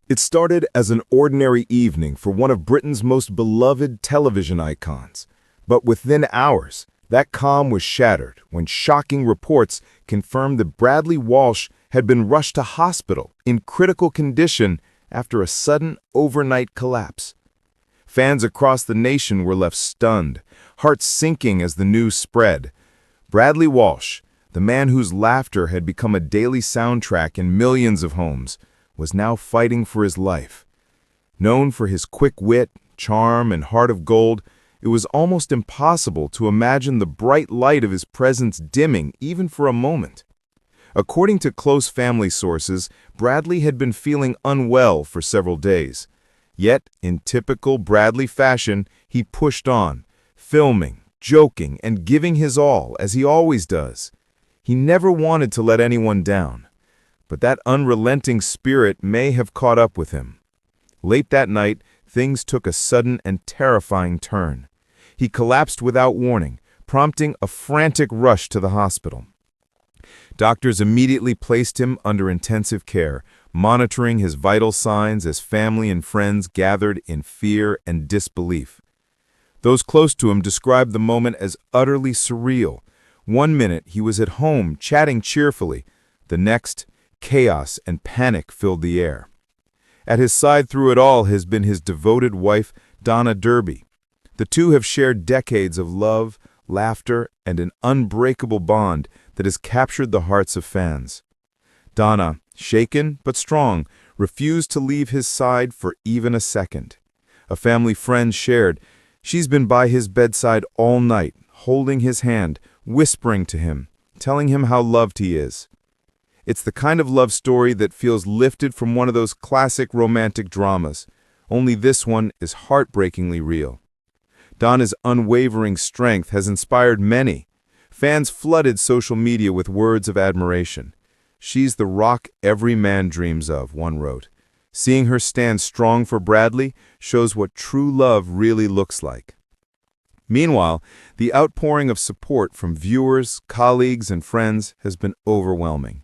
It started as an ordinary evening for one of Britain's most beloved television icons. But within hours, that calm was shattered when shocking reports confirmed that Bradley Walsh had been rushed to hospital in critical condition after a sudden overnight collapse. Fans across the nation were left stunned, hearts sinking as the news spread. Bradley Walsh, the man whose laughter had become a daily soundtrack in millions of homes, was now fighting for his life. Known for his quick wit, charm, and heart of gold, it was almost impossible to imagine the bright light of his presence dimming even for a moment. According to close family sources, Bradley had been feeling unwell for several days. Yet, in typical Bradley fashion, he pushed on, filming, joking, and giving his all, as he always does. He never wanted to let anyone down. But that unrelenting spirit may have caught up with him. Late that night, things took a sudden and terrifying turn. He collapsed without warning, prompting a frantic rush to the hospital. Doctors immediately placed him under intensive care, monitoring his vital signs as family and friends gathered in fear and disbelief. Those close to him described the moment as utterly surreal. One minute, he was at home, chatting cheerfully. The next, chaos and panic filled the air. At his side through it all has been his devoted wife, Donna Derby. The two have shared decades of love, laughter, and an unbreakable bond that has captured the hearts of fans. Donna, shaken but strong, refused to leave his side for even a second. A family friend shared, "She's been by his bedside all night, holding his hand, whispering to him, telling him how loved he is." It's the kind of love story that feels lifted from one of those classic romantic dramas, only this one is heartbreakingly real. Donna's unwavering strength has inspired many. Fans flooded social media with words of admiration. "She's the rock every man dreams of," one wrote. "Seeing her stand strong for Bradley shows what true love really looks like." Meanwhile, the outpouring of support from viewers, colleagues, and friends has been overwhelming.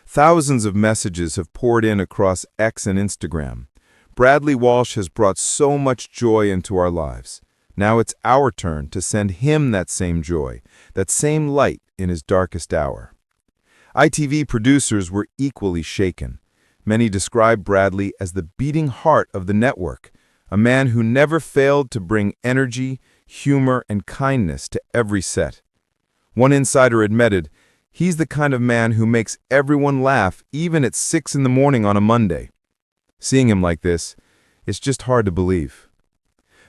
Thousands of messages have poured in across X and Instagram. Bradley Walsh has brought so much joy into our lives. Now it's our turn to send him that same joy, that same light in his darkest hour. ITV producers were equally shaken. Many describe Bradley as the beating heart of the network, a man who never failed to bring energy, humor, and kindness to every set. One insider admitted, "He's the kind of man who makes everyone laugh even at 6 in the morning on a Monday." Seeing him like this, it's just hard to believe.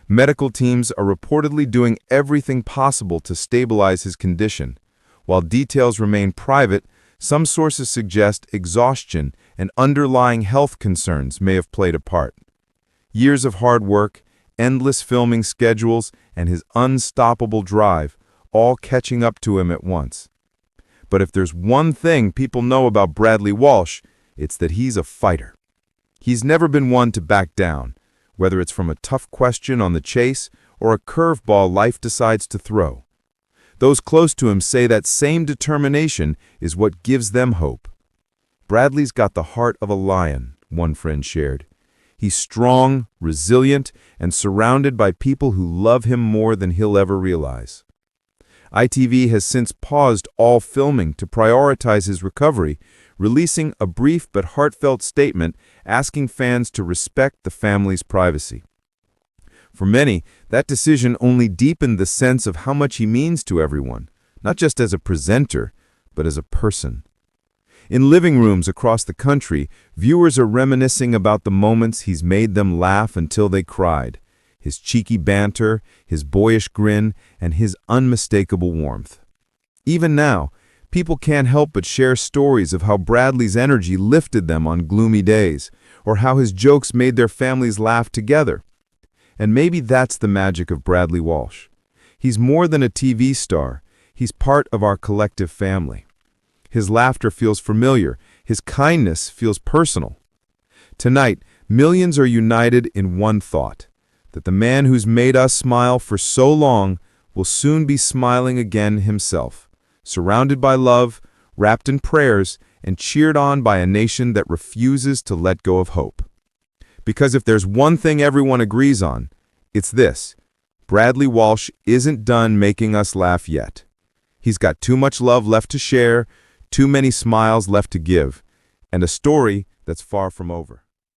Medical teams are reportedly doing everything possible to stabilize his condition. While details remain private, some sources suggest exhaustion and underlying health concerns may have played a part. Years of hard work, endless filming schedules, and his unstoppable drive, all catching up to him at once. But if there's one thing people know about Bradley Walsh, it's that he's a fighter. He's never been one to back down, whether it's from a tough question on the chase or a curveball life decides to throw. Those close to him say that same determination is what gives them hope. "Bradley's got the heart of a lion," one friend shared. "He's strong, resilient, and surrounded by people who love him more than he'll ever realize." ITV has since paused all filming to prioritize his recovery, releasing a brief but heartfelt statement asking fans to respect the family's privacy. For many, that decision only deepened the sense of how much he means to everyone, not just as a presenter, but as a person. In living rooms across the country, viewers are reminiscing about the moments he's made them laugh until they cried. His cheeky banter, his boyish grin, and his unmistakable warmth. Even now, people can't help but share stories of how Bradley's energy lifted them on gloomy days, or how his jokes made their families laugh together. And maybe that's the magic of Bradley Walsh. He's more than a TV star, he's part of our collective family. His laughter feels familiar, his kindness feels personal. Tonight, millions are united in one thought, that the man who's made us smile for so long will soon be smiling again himself, surrounded by love, wrapped in prayers, and cheered on by a nation that refuses to let go of hope. Because if there's one thing everyone agrees on, it's this: Bradley Walsh isn't done making us laugh yet. He's got too much love left to share, too many smiles left to give, and a story that's far from over.